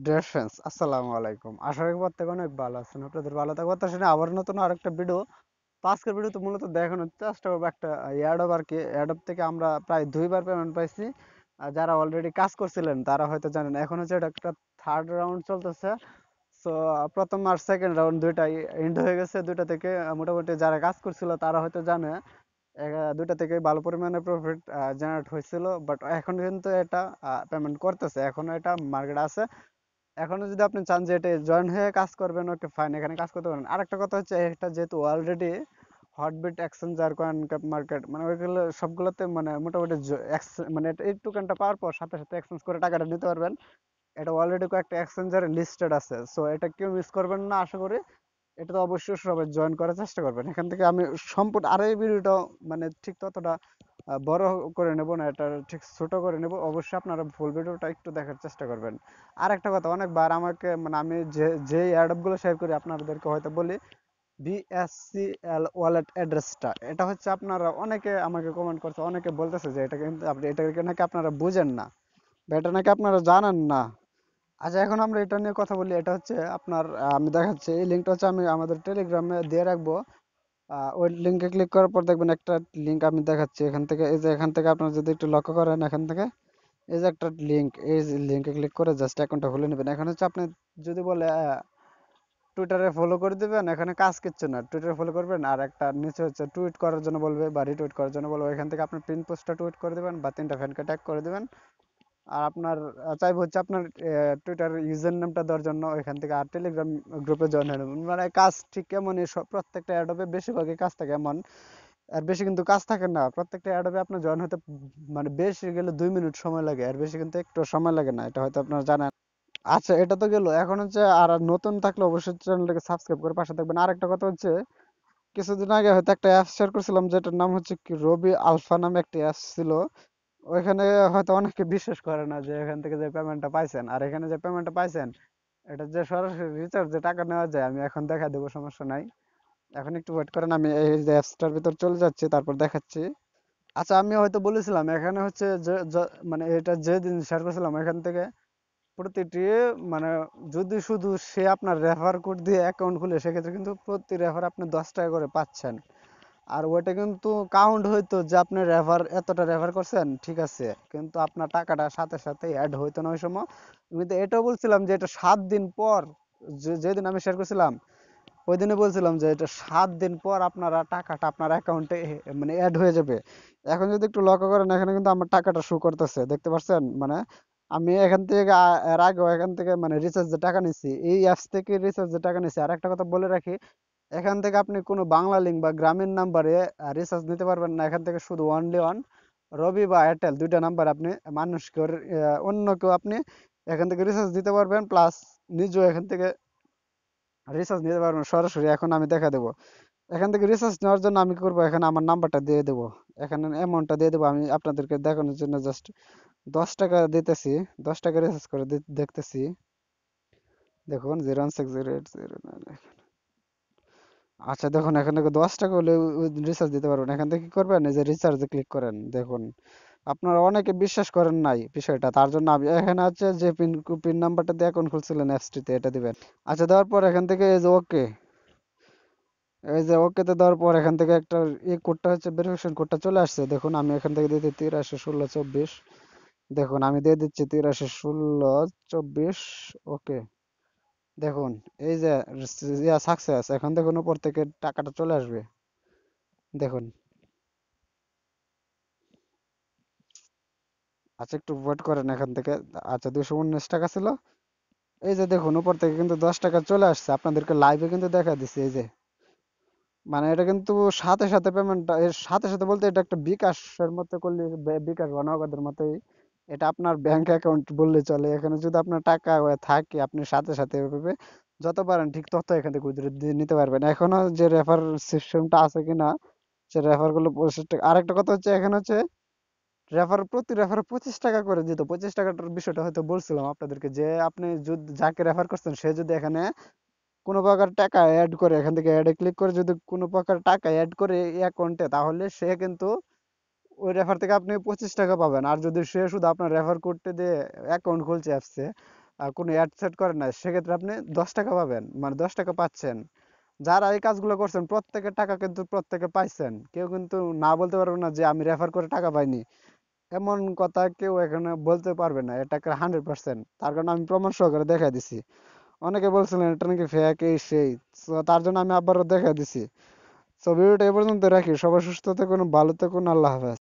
Dear friends, আসসালামু আলাইকুম। আশা করি প্রত্যেকে অনেক ভালো আছেন। আপনাদের ভালো থাকবো তার সাথে আবার নতুন আরেকটা ভিডিও। তো আজকের ভিডিওতে মূলত দেখানোর চেষ্টা করবো একটা অ্যাডব আর কি। অ্যাডব থেকে আমরা প্রায় 2বার পেমেন্ট পাইছি। আর যারা অলরেডি কাজ করছিলেন তারা হয়তো জানেন, এখন হচ্ছে এটা একটা থার্ড রাউন্ড চলতেছে। সো প্রথম আর সেকেন্ড রাউন্ড দুইটাই এন্ড হয়ে গেছে। দুইটা থেকে মোটামুটি যারা কাজ করছিল তারা হয়তো জানে দুইটা থেকে ভালো পরিমাণে প্রফিট জেনারেট হয়েছিল। বাট এখন কিন্তু এটা পেমেন্ট করতেছে, এখনো এটা মার্কেট আছে। এখনো যদি আপনি চান যে এটা জয়েন হয়ে কাজ করবেন, ওকে ফাইন, এখানে কাজ করতে পারেন। আরেকটা কথা হচ্ছে, এটা যেহেতু already Hotbit exchanger coin cap market, মানে ওইগুলো সবগুলোতে মানে মোটামুটি মানে এই টোকেনটা পাওয়ার পর সাথে সাথে এক্সচেঞ্জ করে টাকাটা নিতে পারবেন। এটা অলরেডি কয়েকটা এক্সচেঞ্জারে লিস্টেড আছে। সো এটা কেউ মিস করবেন না আশা করি। এটা তো অবশ্যই সবাই জয়েন করার চেষ্টা করবেন। এখান থেকে আমি সম্পূর্ণ আর এই ভিডিওটা মানে ঠিক ততটা বড় করে নেব না, এটা ঠিক ছোট করে নেব। অবশ্যই আপনারা ফুল ভিডিওটা একটু দেখার চেষ্টা করবেন। আর একটা কথা, অনেকবার আমাকে মানে আমি যে অ্যাডগুলো শেয়ার করি আপনাদেরকে হয়তো বলি বিএসসিএল ওয়ালেট অ্যাড্রেসটা। এটা হচ্ছে আপনারা অনেকে আমাকে কমেন্ট করছে, অনেকে বলতেছে যে এটা কিন্তু আপনি এটাকে নাকি আপনারা বুঝেন না বা এটা নাকি আপনারা জানেন না। আচ্ছা, এখন আমরা এটা নিয়ে কথা বলি। এটা হচ্ছে আপনার আমি দেখাচ্ছি, এই লিঙ্কটা হচ্ছে আমি আমাদের টেলিগ্রামে দিয়ে রাখবো। ওই লিঙ্কে ক্লিক করার পর দেখবেন একটা লিঙ্ক আমি দেখাচ্ছি এখান থেকে। এই যে এখান থেকে আপনারা যদি একটু লক্ষ্য করেন, এখান থেকে এই যে একটা লিঙ্ক, এই লিঙ্কে ক্লিক করে জাস্ট অ্যাকাউন্টটা খুলে নেবেন। এখন হচ্ছে আপনি যদি বলে টুইটারে ফলো করে দিবেন, এখানে কাজ কিচ্ছু না, টুইটারে ফলো করবেন আর একটা নিচে হচ্ছে টুইট করার জন্য বলবে বা রিটুইট করার জন্য বলবে। এখান থেকে আপনি পিন পোস্টটা টুইট করে দিবেন বা 3টা ফ্যানকে ট্যাগ করে দিবেন। আর আপনার চাইবো হচ্ছে আপনার টুইটার ইউজার নেমটা দেওয়ার জন্য এখান থেকে। আর টেলিগ্রাম গ্রুপে জয়েন হয়ে নেবেন। মানে কাজ ঠিক এমনই, প্রত্যেকটা অ্যাডবে বেশিরভাগই কাজ থাকে এমন। আর বেশি কিন্তু কাজ থাকে না। প্রত্যেকটা অ্যাডবে আপনার জয়েন হতে মানে বেশি গেলে 2 মিনিট সময় লাগে, আর বেশি কিন্তু একটু সময় লাগে না, এটা হয়তো আপনারা জানেন। আচ্ছা, এটা তো গেল। এখন হচ্ছে আর নতুন থাকলে অবশ্যই চ্যানেলটাকে সাবস্ক্রাইব করে পাশে থাকবেন। আর একটা কথা হচ্ছে, কিছুদিন আগে হয়তো একটা অ্যাপ শেয়ার করছিলাম যেটার নাম হচ্ছে কি রবি আলফা নামে একটি অ্যাপ ছিল। ওইখানে হয়তো অনেকে বিশ্বাস করে না যে এখান থেকে যে পেমেন্টটা পাইছেন আর এখানে যে পেমেন্টটা পাইছেন, এটা যে সরাসরি রিচার্জে টাকা নেওয়া যায়, আমি এখন দেখা দেবো, সমস্যা নাই। এখন একটু ওয়েট করেন, আমি এই যে অ্যাপসটার ভিতর চলে যাচ্ছি, তারপর দেখাচ্ছি। আচ্ছা, আমি হয়তো বলেছিলাম এখানে হচ্ছে যে মানে এটা যেদিন শেয়ার করেছিলাম এখান থেকে প্রতিটি মানে যদি শুধু সে আপনার রেফার কোড দিয়ে অ্যাকাউন্ট খুলে, সেক্ষেত্রে কিন্তু প্রতি রেফার আপনি 10 টাকা করে পাচ্ছেন। আর ওইটা কিন্তু কাউন্ট হইতো যে আপনি এতটা রেফার করছেন, ঠিক আছে, কিন্তু আপনার টাকাটা সাথে সাথে অ্যাড হইতো না ওই সময়। আমি তো এটাও বলছিলাম যে এটা 7 দিন পর, যেদিন আমি শেয়ার করছিলাম ওই দিনে বলছিলাম যে এটা 7 দিন পর আপনারা টাকাটা আপনার অ্যাকাউন্টে মানে অ্যাড হয়ে যাবে। এখন যদি একটু লক্ষ্য করেন, এখানে কিন্তু আমার টাকাটা শো করতেছে, দেখতে পাচ্ছেন? মানে আমি এখান থেকে এর আগেও এখান থেকে মানে রিচার্জের টাকা নিছি, এই অ্যাপস থেকে রিচার্জের টাকা নিছি। আর একটা কথা বলে রাখি, এখান থেকে আপনি কোনো বাংলা লিঙ্ক বা গ্রামীণ নাম্বারে রিচার্জ নিতে পারবেন না। এখান থেকে শুধু অনলি অন রবি বা এয়ারটেল, দুইটা নাম্বার আপনি মানুষকে অন্য কেউ আপনি এখান থেকে রিচার্জ দিতে পারবেন, প্লাস নিজেও এখান থেকে রিচার্জ নিতে পারবেন সরাসরি। এখন আমি দেখা দেবো এখান থেকে রিচার্জ নেওয়ার জন্য আমি কি করবো, এখানে আমার নাম্বারটা দিয়ে দেবো, এখানে অ্যামাউন্টটা দিয়ে দেবো। আমি আপনাদেরকে দেখানোর জন্য জাস্ট 10 টাকা দিতেছি, 10 টাকা রিচার্জ করে দেখতেছি। দেখুন 0160809। আচ্ছা দেখুন, এখান থেকে 10 টাকা হলে রিচার্জ দিতে পারবেন। এখান থেকে কি করবেন, এই যে রিচার্জে ক্লিক করেন। দেখুন, আপনারা অনেকে বিশ্বাস করেন নাই বিষয়টা, তার জন্য আমি এখানে আছে যে পিন নাম্বারটা দিয়ে অ্যাকাউন্ট খুলছিলেন অ্যাপসটিতে, এটা দিবেন। আচ্ছা, দেওয়ার পর এখান থেকে এই যে ওকে, এই যে ওকেতে দেওয়ার পর এখান থেকে একটা এই কোডটা হচ্ছে ভেরিফিকেশন কোডটা চলে আসছে। দেখুন আমি এখান থেকে দিয়ে দিই 831624। দেখুন আমি দিয়ে দিচ্ছি 831624। ওকে, দেখুন এই যে সাকসেস। এখন দেখুন উপর থেকে টাকাটা চলে আসবে, দেখুন। আচ্ছা, একটু ওয়েট করেন এখান থেকে। আচ্ছা, 219 টাকা ছিল। এই যে দেখুন উপর থেকে কিন্তু 10 টাকা চলে আসছে, আপনাদেরকে লাইভে কিন্তু দেখা দিচ্ছে। এই যে মানে এটা কিন্তু সাথে সাথে পেমেন্টটা, এর সাথে সাথে বলতে এটা একটা বিকাশের মতো করলে, বিকাশ বা নগদের মতোই। এটা আপনার ব্যাংক অ্যাকাউন্ট বললে চলে। এখানে যদি আপনার টাকা থাকে, আপনি সাথে সাথে এভাবে যত পারেন ঠিক তত এখান থেকে উইথড্র দিয়ে নিতে পারবেন। এখনো যে রেফার সিস্টেমটা আছে কিনা, সে রেফার গুলো 25 টাকা। আরেকটা কথা হচ্ছে, এখানে হচ্ছে প্রতি রেফারে 25 টাকা করে দিত। 25 টাকাটার বিষয়টা হয়তো বলছিলাম আপনাদেরকে, যে আপনি যদি যাকে রেফার করছেন সে যদি এখানে কোনো প্রকার টাকা অ্যাড করে, এখান থেকে অ্যাডে ক্লিক করে যদি কোনো প্রকার টাকা অ্যাড করে এই অ্যাকাউন্টে, তাহলে সে কিন্তু ওই রেফার থেকে আপনি 25 টাকা পাবেন। আর যদি সে শুধু আপনার রেফার করতে দিয়ে অ্যাকাউন্ট খুলছে অ্যাপসে, কোনো অ্যাড সেট করেন নাই, সেক্ষেত্রে আপনি 10 টাকা পাবেন, মানে 10 টাকা পাচ্ছেন। যারা এই কাজগুলো করছেন প্রত্যেকের টাকা কিন্তু প্রত্যেকে পাইছেন, কেউ কিন্তু না বলতে পারবে না যে আমি রেফার করে টাকা পাইনি। এমন কথা কেউ এখানে বলতে পারবে না, এটা 100%। তার কারণ আমি প্রমাণ সহকারে দেখা দিছি। অনেকে বলছিলেন এটা নাকি ফেক এই সেই, তো তার জন্য আমি আবারও দেখা দিছি। তো ভিডিওটা এ পর্যন্ত রাখি, সবাই সুস্থ থাকুন, ভালো থাকুন, আল্লাহ হাফেজ।